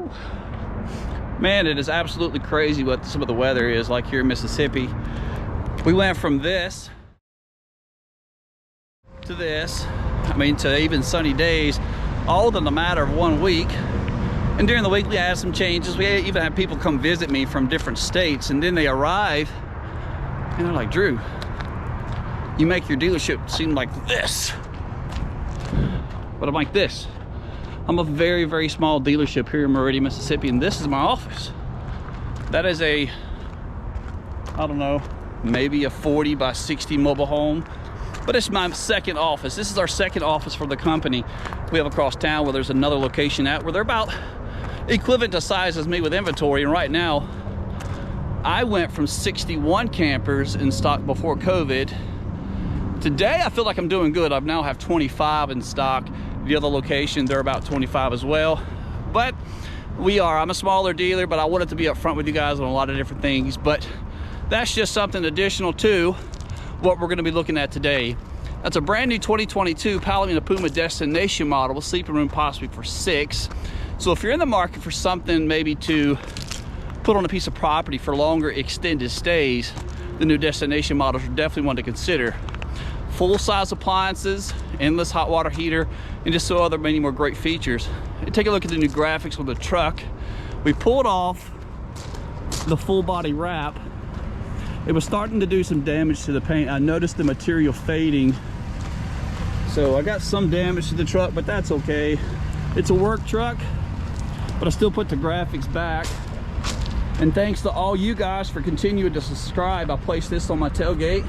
Woo. Man, it is absolutely crazy what some of the weather is like here in Mississippi. We went from this to this, I mean, to even sunny days, all within a matter of 1 week. And during the week we had some changes. We even had people come visit me from different states, and then they arrive and they're like, Drew, you make your dealership seem like this. But I'm like this. I'm a very, very small dealership here in Meridian, Mississippi, and this is my office. That is a, I don't know, maybe a 40 by 60 mobile home, but it's my second office. This is our second office for the company. We have across town where there's another location at where they're about equivalent to size as me with inventory, and right now I went from 61 campers in stock before COVID. Today I feel like I'm doing good. I now have 25 in stock. The other location, they're about 25 as well. But I'm a smaller dealer, but I wanted to be upfront with you guys on a lot of different things. But that's just something additional to what we're gonna be looking at today. That's a brand new 2022 Palomino Puma Destination model with sleeping room possibly for 6. So if you're in the market for something maybe to put on a piece of property for longer extended stays, the new Destination models are definitely one to consider. Full-size appliances, endless hot water heater, and just so other many more great features. And take a look at the new graphics on the truck. We pulled off the full body wrap. It was starting to do some damage to the paint. I noticed the material fading. So I got some damage to the truck, but that's okay. It's a work truck, but I still put the graphics back. And thanks to all you guys for continuing to subscribe. I placed this on my tailgate.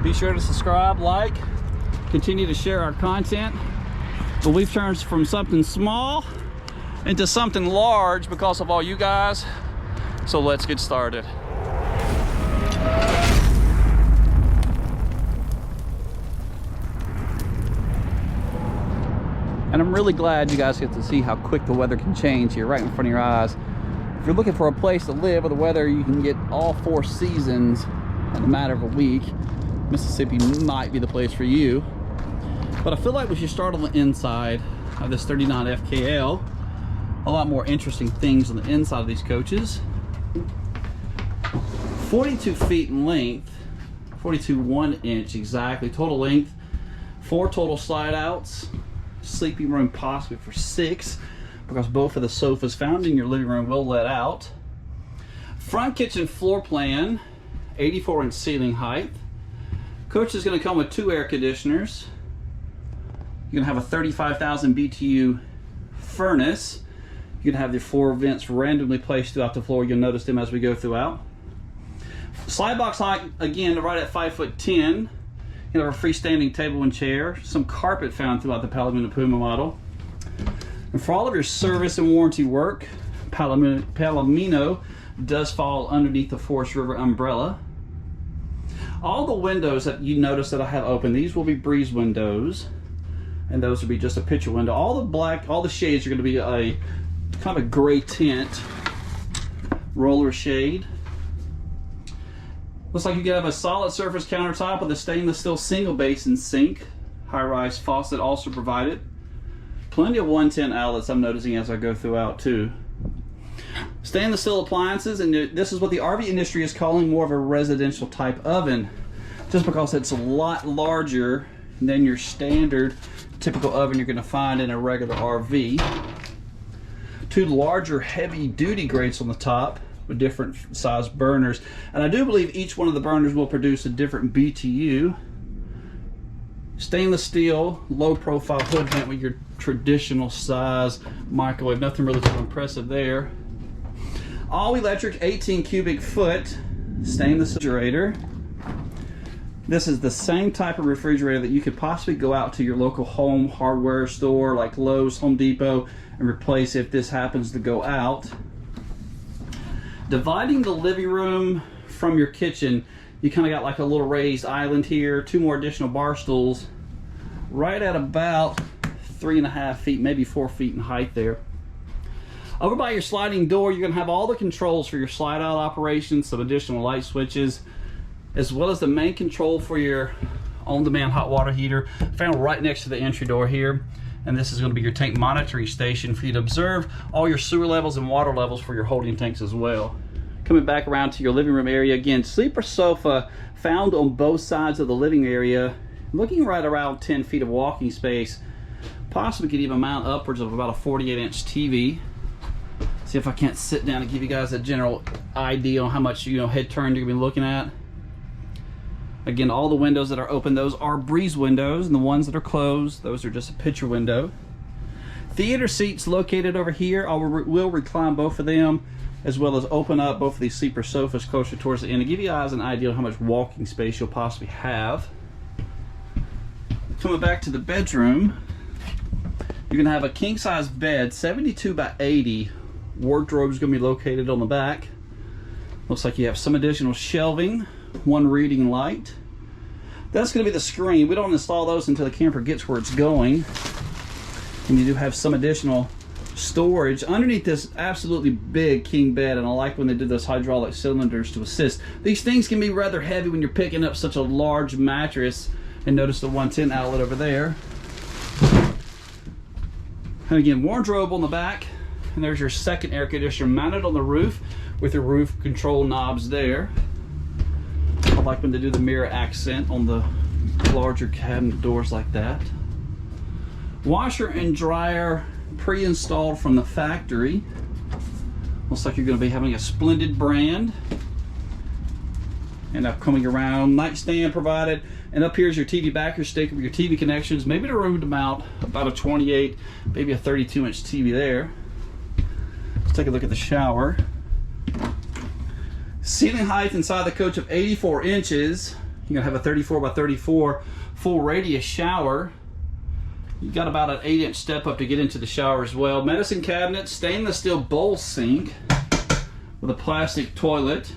Be sure to subscribe, like, continue to share our content. But we've turned from something small into something large because of all you guys. So let's get started. And I'm really glad you guys get to see how quick the weather can change here right in front of your eyes. If you're looking for a place to live with the weather, you can get all 4 seasons in a matter of a week. Mississippi might be the place for you. But I feel like we should start on the inside of this 39FKL. A lot more interesting things on the inside of these coaches. 42 feet in length, 42 1 inch exactly total length, 4 total slide outs, sleeping room possibly for 6 because both of the sofas found in your living room will let out. Front kitchen floor plan, 84-inch ceiling height. Coach is going to come with 2 air conditioners. You're going to have a 35,000 BTU furnace. You're going to have the 4 vents randomly placed throughout the floor. You'll notice them as we go throughout. Slide box height, again, right at 5'10". You have a freestanding table and chair. Some carpet found throughout the Palomino Puma model. And for all of your service and warranty work, Palomino does fall underneath the Forest River umbrella. All the windows that you notice that I have open, these will be breeze windows, and those will be just a picture window. All the black, all the shades are going to be a kind of a gray tint roller shade. Looks like you can have a solid surface countertop with a stainless steel single basin sink. High-rise faucet also provided. Plenty of 110 outlets I'm noticing as I go throughout too. Stainless steel appliances, and this is what the RV industry is calling more of a residential type oven, just because it's a lot larger than your standard typical oven you're going to find in a regular RV. 2 larger heavy duty grates on the top with different size burners, and I do believe each one of the burners will produce a different BTU. Stainless steel low profile hood vent with your traditional size microwave. Nothing really too impressive there. All electric 18 cubic foot stainless refrigerator. This is the same type of refrigerator that you could possibly go out to your local home hardware store like Lowe's, Home Depot, and replace if this happens to go out. Dividing the living room from your kitchen, you kind of got like a little raised island here, 2 more additional bar stools, right at about 3.5 feet, maybe 4 feet in height there. Over by your sliding door, you're going to have all the controls for your slide out operations, some additional light switches, as well as the main control for your on-demand hot water heater, found right next to the entry door here. And this is going to be your tank monitoring station for you to observe all your sewer levels and water levels for your holding tanks as well. Coming back around to your living room area, again, sleeper sofa found on both sides of the living area, looking right around 10 feet of walking space. Possibly could even mount upwards of about a 48-inch TV. See if I can't sit down and give you guys a general idea on how much, head turn you're gonna be looking at. Again, all the windows that are open, those are breeze windows, and the ones that are closed, those are just a picture window. Theater seats located over here. I will recline both of them, as well as open up both of these sleeper sofas closer towards the end to give you guys an idea of how much walking space you'll possibly have. Coming back to the bedroom, you're gonna have a king-size bed, 72 by 80. Wardrobe is going to be located on the back. Looks like you have some additional shelving, one reading light. That's going to be the screen. We don't install those until the camper gets where it's going. And you do have some additional storage underneath this absolutely big king bed, and I like when they did those hydraulic cylinders to assist. These things can be rather heavy when you're picking up such a large mattress. And notice the 110 outlet over there. And again, wardrobe on the back. And there's your second air conditioner mounted on the roof with your roof control knobs there. I like when they do the mirror accent on the larger cabinet doors like that. Washer and dryer pre-installed from the factory. Looks like you're going to be having a Splendid brand. And up coming around, nightstand provided. And up here's your TV backer stick with your TV connections. Maybe the room to mount about a 28, maybe a 32-inch TV there. Take a look at the shower. Ceiling height inside the coach of 84 inches. You're gonna have a 34 by 34 full radius shower. You got about an 8-inch step up to get into the shower as well. Medicine cabinet, stainless steel bowl sink with a plastic toilet.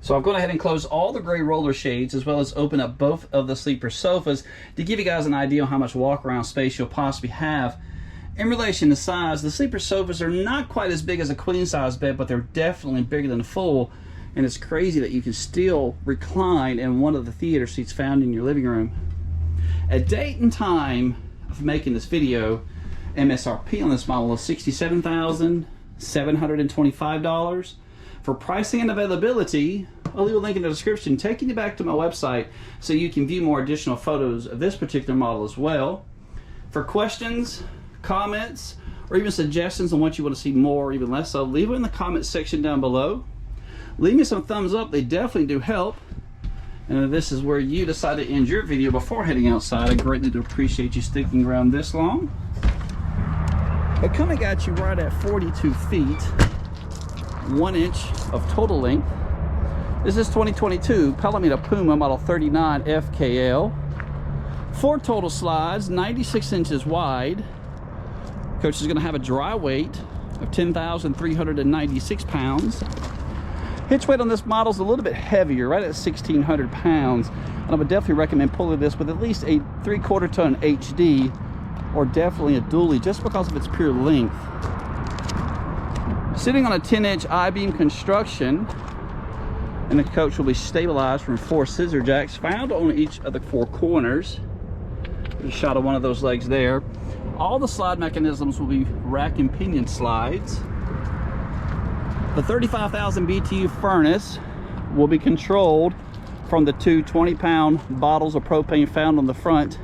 So I've gone ahead and closed all the gray roller shades, as well as open up both of the sleeper sofas to give you guys an idea of how much walk around space you'll possibly have. In relation to size, the sleeper sofas are not quite as big as a queen size bed, but they're definitely bigger than a full. And it's crazy that you can still recline in one of the theater seats found in your living room. At date and time of making this video, MSRP on this model is $67,725. For pricing and availability, I'll leave a link in the description taking you back to my website so you can view more additional photos of this particular model as well. For questions, comments, or even suggestions on what you want to see more or even less of, leave it in the comments section down below. Leave me some thumbs up, they definitely do help. And if this is where you decide to end your video before heading outside, I greatly do appreciate you sticking around this long. But coming at you right at 42 feet, 1 inch of total length, this is 2022 Palomino Puma Model 39FKL. 4 total slides, 96 inches wide. Coach is going to have a dry weight of 10,396 pounds. Hitch weight on this model is a little bit heavier, right at 1,600 pounds. And I would definitely recommend pulling this with at least a 3/4 ton HD, or definitely a dually, just because of its pure length. Sitting on a 10-inch I-beam construction, and the coach will be stabilized from 4 scissor jacks found on each of the 4 corners. There's a shot of one of those legs there. All the slide mechanisms will be rack and pinion slides. The 35,000 BTU furnace will be controlled from the 2 20-pound bottles of propane found on the front.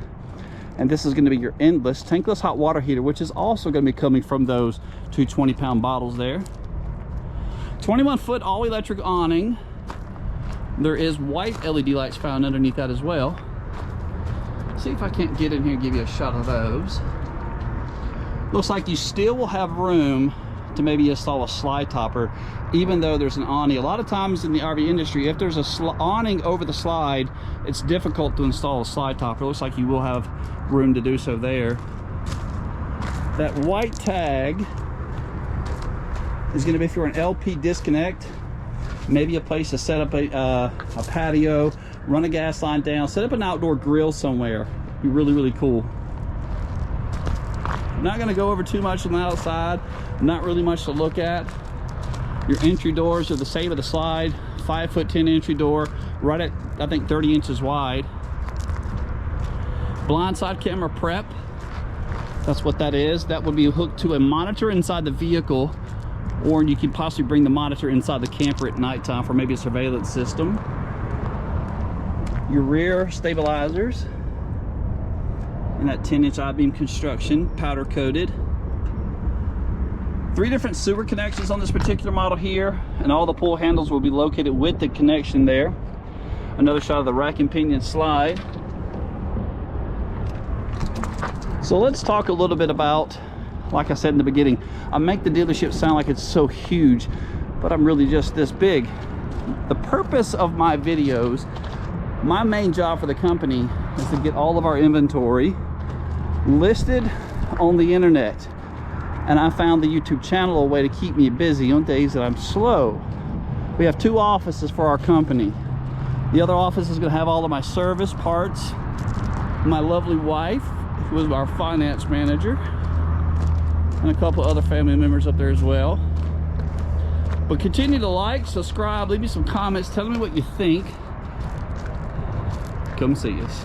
And this is going to be your endless tankless hot water heater, which is also going to be coming from those 2 20-pound bottles there. 21-foot all-electric awning. There is white LED lights found underneath that as well. See if I can't get in here and give you a shot of those. Looks like you still will have room to maybe install a slide topper, even though there's an awning. A lot of times in the RV industry, if there's a awning over the slide, it's difficult to install a slide topper. It looks like you will have room to do so there. That white tag is going to be for an LP disconnect, maybe a place to set up a patio, run a gas line down, set up an outdoor grill somewhere. Be really, really cool. Not going to go over too much on the outside, not really much to look at. Your entry doors are the same as the slide, 5'10" entry door, right at I think 30 inches wide. Blind side camera prep. That's what that is. That would be hooked to a monitor inside the vehicle, or you could possibly bring the monitor inside the camper at nighttime for maybe a surveillance system. Your rear stabilizers in that 10-inch I-beam construction, powder coated. 3 different sewer connections on this particular model here, and all the pull handles will be located with the connection there. Another shot of the rack and pinion slide. So let's talk a little bit about, like I said in the beginning, I make the dealership sound like it's so huge, but I'm really just this big. The purpose of my videos, my main job for the company, is to get all of our inventory listed on the internet. And I found the YouTube channel a way to keep me busy on days that I'm slow. We have 2 offices for our company. The other office is going to have all of my service parts. My lovely wife, who is our finance manager, and a couple other family members up there as well. But continue to like, subscribe, leave me some comments, tell me what you think. Come see us.